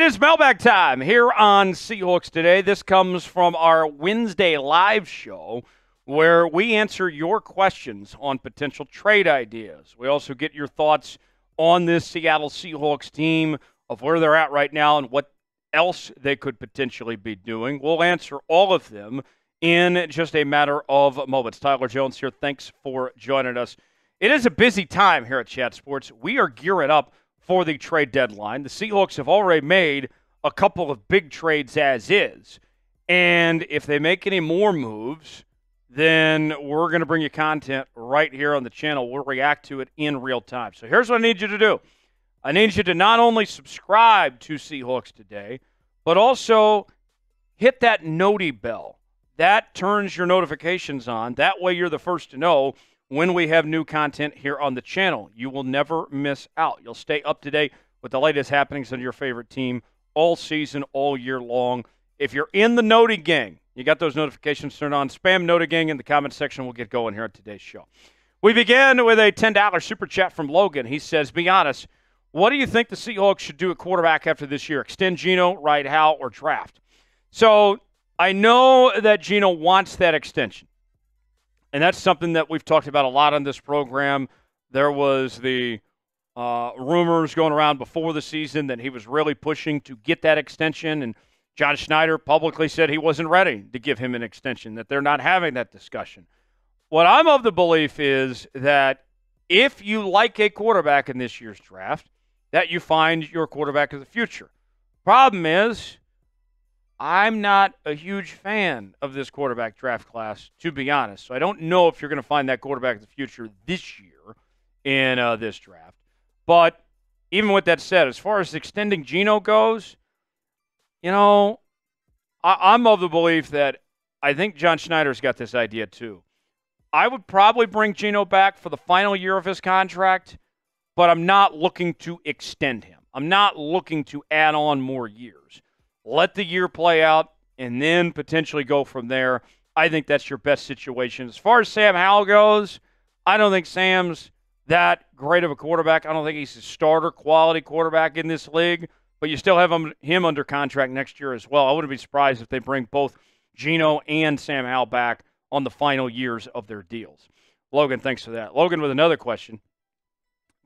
It is mailbag time here on Seahawks Today. This comes from our Wednesday live show where we answer your questions on potential trade ideas. We also get your thoughts on this Seattle Seahawks team, of where they're at right now and what else they could potentially be doing. We'll answer all of them in just a matter of moments. Tyler Jones here. Thanks for joining us. It is a busy time here at Chat Sports. We are gearing up for the trade deadline. The Seahawks have already made a couple of big trades as is. And if they make any more moves, then we're going to bring you content right here on the channel. We'll react to it in real time. So here's what I need you to do. I need you to not only subscribe to Seahawks Today, but also hit that noti bell. That turns your notifications on. That way you're the first to know when we have new content here on the channel. You will never miss out. You'll stay up to date with the latest happenings on your favorite team all season, all year long. If you're in the Noti Gang, you got those notifications turned on. Spam Noti Gang in the comment section. We'll get going here on today's show. We begin with a $10 super chat from Logan. He says, be honest, what do you think the Seahawks should do at quarterback after this year? Extend Geno, ride Hal, or draft? So I know that Geno wants that extension. And that's something that we've talked about a lot on this program. There was the rumors going around before the season that he was really pushing to get that extension. And John Schneider publicly said he wasn't ready to give him an extension, that they're not having that discussion. What I'm of the belief is that if you like a quarterback in this year's draft, that you find your quarterback of the future. Problem is, I'm not a huge fan of this quarterback draft class, to be honest. So I don't know if you're going to find that quarterback of the future this year in this draft. But even with that said, as far as extending Geno goes, you know, I'm of the belief that I think John Schneider's got this idea too. I would probably bring Geno back for the final year of his contract, but I'm not looking to extend him. I'm not looking to add on more years. Let the year play out, and then potentially go from there. I think that's your best situation. As far as Sam Howell goes, I don't think Sam's that great of a quarterback. I don't think he's a starter quality quarterback in this league, but you still have him under contract next year as well. I wouldn't be surprised if they bring both Geno and Sam Howell back on the final years of their deals. Logan, thanks for that. Logan with another question.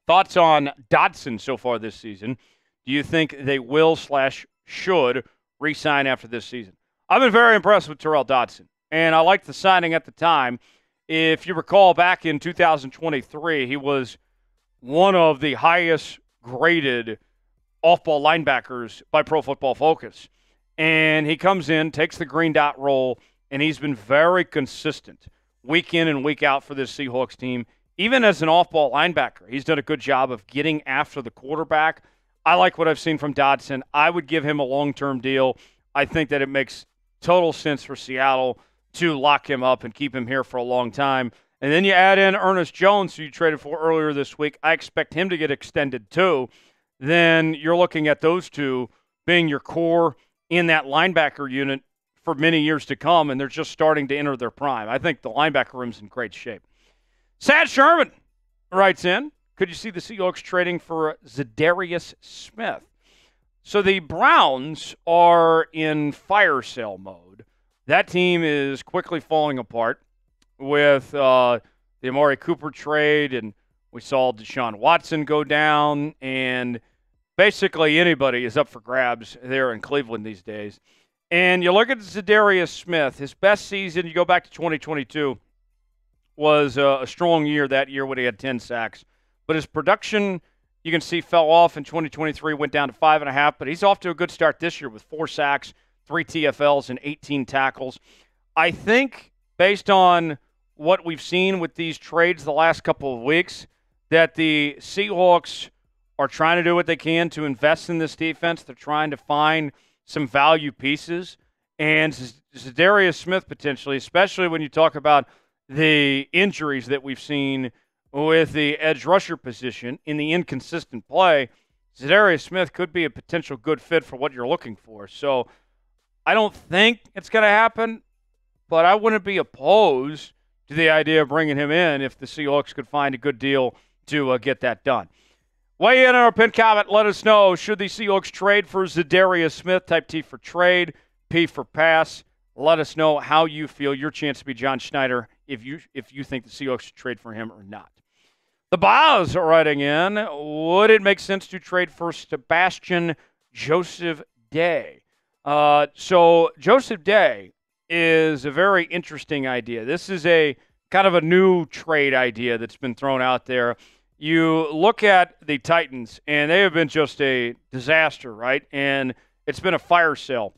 Thoughts on Dotson so far this season? Do you think they will/should re-sign after this season? I've been very impressed with Terrell Dotson, and I liked the signing at the time. If you recall, back in 2023, he was one of the highest graded off-ball linebackers by Pro Football Focus. And he comes in, takes the green dot role, and he's been very consistent week in and week out for this Seahawks team. Even as an off-ball linebacker, he's done a good job of getting after the quarterback. I like what I've seen from Dotson. I would give him a long-term deal. I think that it makes total sense for Seattle to lock him up and keep him here for a long time. And then you add in Ernest Jones, who you traded for earlier this week. I expect him to get extended too. Then you're looking at those two being your core in that linebacker unit for many years to come, and they're just starting to enter their prime. I think the linebacker room's in great shape. Sad Sherman writes in, could you see the Seahawks trading for Za'Darius Smith? So the Browns are in fire sale mode. That team is quickly falling apart with the Amari Cooper trade, and we saw Deshaun Watson go down, and basically anybody is up for grabs there in Cleveland these days. And you look at Za'Darius Smith, his best season, you go back to 2022, was a strong year that year when he had 10 sacks. But his production, you can see, fell off in 2023, went down to 5.5. But he's off to a good start this year with 4 sacks, 3 TFLs, and 18 tackles. I think, based on what we've seen with these trades the last couple of weeks, that the Seahawks are trying to do what they can to invest in this defense. They're trying to find some value pieces. And Za'Darius Smith potentially, especially when you talk about the injuries that we've seen with the edge rusher position in the inconsistent play, Za'Darius Smith could be a potential good fit for what you're looking for. So I don't think it's going to happen, but I wouldn't be opposed to the idea of bringing him in if the Seahawks could find a good deal to get that done. Weigh in on our pinned comment. Let us know, should the Seahawks trade for ZaDarius Smith? Type T for trade, P for pass. Let us know how you feel. Your chance to be John Schneider if you think the Seahawks should trade for him or not. The Bows are writing in, would it make sense to trade for Sebastian Joseph-Day? So Joseph-Day is a very interesting idea. This is a kind of a new trade idea that's been thrown out there. You look at the Titans, and they have been just a disaster, right? And it's been a fire sale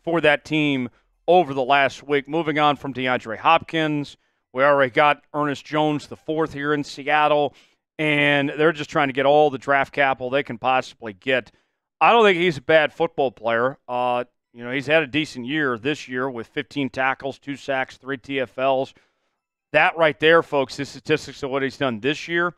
for that team over the last week. Moving on from DeAndre Hopkins, we already got Ernest Jones IV here in Seattle, and they're just trying to get all the draft capital they can possibly get. I don't think he's a bad football player. He's had a decent year this year with 15 tackles, 2 sacks, 3 TFLs. That right there, folks, the statistics of what he's done this year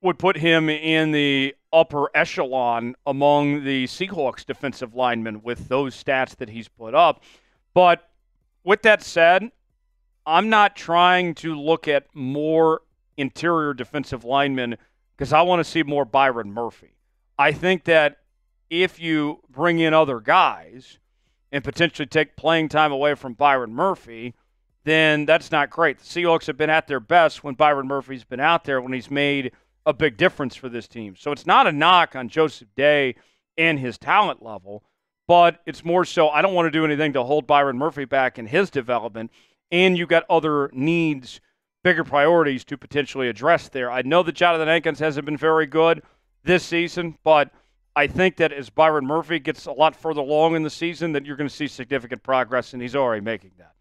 would put him in the upper echelon among the Seahawks defensive linemen with those stats that he's put up. But with that said, I'm not trying to look at more interior defensive linemen because I want to see more Byron Murphy. I think that if you bring in other guys and potentially take playing time away from Byron Murphy, then that's not great. The Seahawks have been at their best when Byron Murphy's been out there, when he's made a big difference for this team. So it's not a knock on Joseph-Day and his talent level, but it's more so I don't want to do anything to hold Byron Murphy back in his development, and you got other needs, bigger priorities to potentially address there. I know that Jonathan Hankins hasn't been very good this season, but I think that as Byron Murphy gets a lot further along in the season, that you're going to see significant progress, and he's already making that.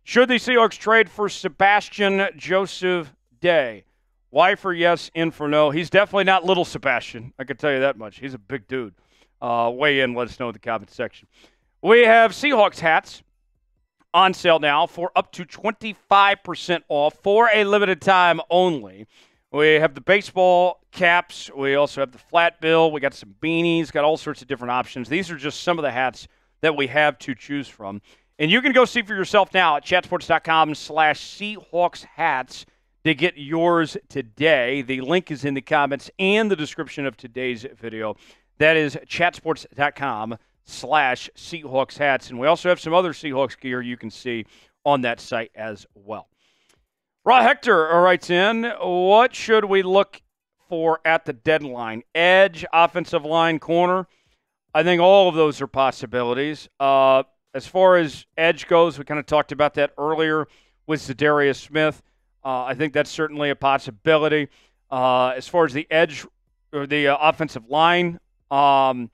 Should the Seahawks trade for Sebastian Joseph-Day? Y for yes, N for no. He's definitely not little Sebastian. I can tell you that much. He's a big dude. Weigh in. Let us know in the comment section. We have Seahawks hats on sale now for up to 25% off for a limited time only. We have the baseball caps. We also have the flat bill. We got some beanies. Got all sorts of different options. These are just some of the hats that we have to choose from. And you can go see for yourself now at chatsports.com/Seahawks hats to get yours today. The link is in the comments and the description of today's video. That is chatsports.com/Seahawks hats. And we also have some other Seahawks gear you can see on that site as well. Raw Hector writes in, what should we look for at the deadline? Edge, offensive line, corner? I think all of those are possibilities. As far as edge goes, we kind of talked about that earlier with Za'Darius Smith. I think that's certainly a possibility. As far as the edge or the offensive line, I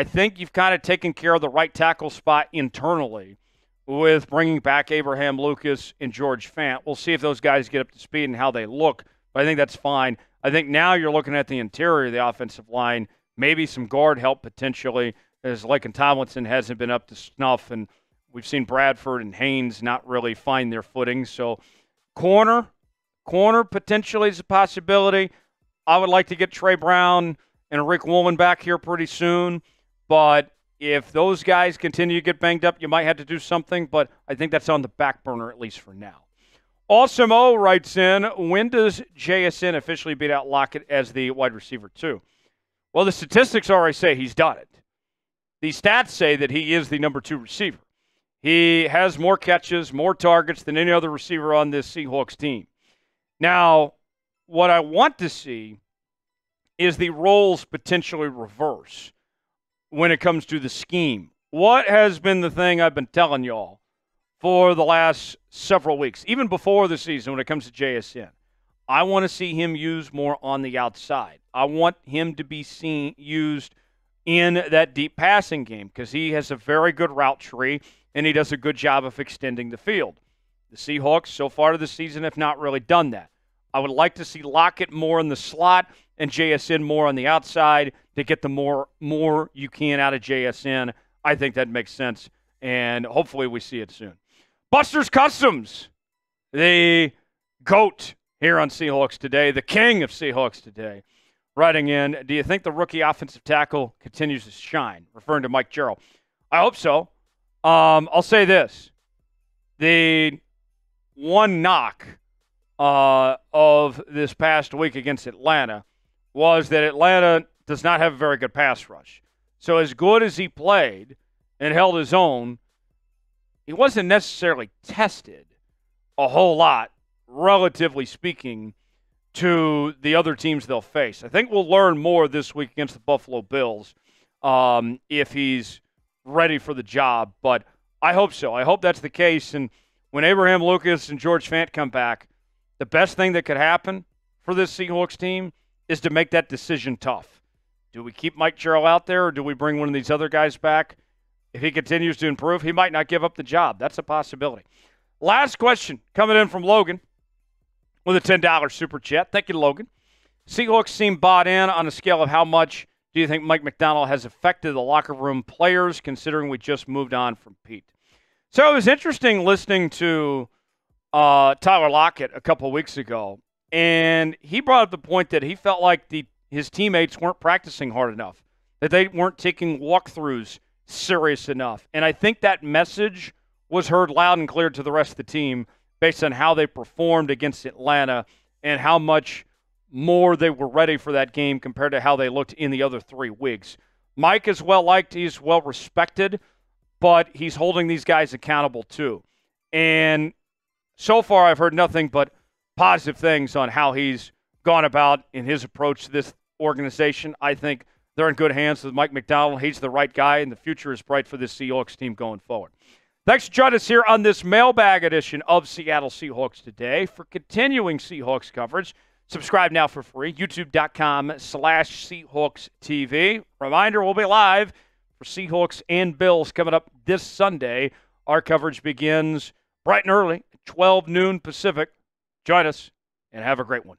think you've kind of taken care of the right tackle spot internally with bringing back Abraham Lucas and George Fant. We'll see if those guys get up to speed and how they look, but I think that's fine. I think now you're looking at the interior of the offensive line, maybe some guard help potentially, as Laken Tomlinson hasn't been up to snuff, and we've seen Bradford and Haynes not really find their footing. So corner potentially is a possibility. I would like to get Trey Brown and Rick Woolman back here pretty soon, but if those guys continue to get banged up, you might have to do something, but I think that's on the back burner at least for now. Awesome O writes in, when does JSN officially beat out Lockett as the wide receiver 2? Well, the statistics already say he's done it. The stats say that he is the number 2 receiver. He has more catches, more targets than any other receiver on this Seahawks team. Now, what I want to see is the roles potentially reverse when it comes to the scheme. What has been the thing I've been telling y'all for the last several weeks, even before the season when it comes to JSN? I want to see him used more on the outside. I want him to be used in that deep passing game because he has a very good route tree and he does a good job of extending the field. The Seahawks so far this season have not really done that. I would like to see Lockett more in the slot and JSN more on the outside to get the more you can out of JSN. I think that makes sense, and hopefully we see it soon. Buster's Customs, the GOAT here on Seahawks Today, the king of Seahawks Today, writing in, do you think the rookie offensive tackle continues to shine? Referring to Mike Jarrell. I hope so. I'll say this. The one knock of this past week against Atlanta was that Atlanta does not have a very good pass rush. So as good as he played and held his own, he wasn't necessarily tested a whole lot, relatively speaking, to the other teams they'll face. I think we'll learn more this week against the Buffalo Bills if he's ready for the job. But I hope so. I hope that's the case. And when Abraham Lucas and George Fant come back, the best thing that could happen for this Seahawks team is to make that decision tough. Do we keep Mike Jarrell out there, or do we bring one of these other guys back? If he continues to improve, he might not give up the job. That's a possibility. Last question coming in from Logan with a $10 super chat. Thank you, Logan. Seahawks seem bought in. On a scale of how much do you think Mike Macdonald has affected the locker room players, considering we just moved on from Pete? So it was interesting listening to Tyler Lockett a couple of weeks ago, and he brought up the point that he felt like his teammates weren't practicing hard enough, that they weren't taking walkthroughs serious enough. And I think that message was heard loud and clear to the rest of the team based on how they performed against Atlanta and how much more they were ready for that game compared to how they looked in the other 3 weeks. Mike is well-liked. He's well-respected, but he's holding these guys accountable too. And so far I've heard nothing but positive things on how he's gone about in his approach to this organization. I think they're in good hands with Mike Macdonald. He's the right guy, and the future is bright for this Seahawks team going forward. Thanks for joining us here on this mailbag edition of Seattle Seahawks Today. For continuing Seahawks coverage, subscribe now for free, youtube.com/SeahawksTV. Reminder, we'll be live for Seahawks and Bills coming up this Sunday. Our coverage begins bright and early, 12 noon Pacific. Join us, and have a great one.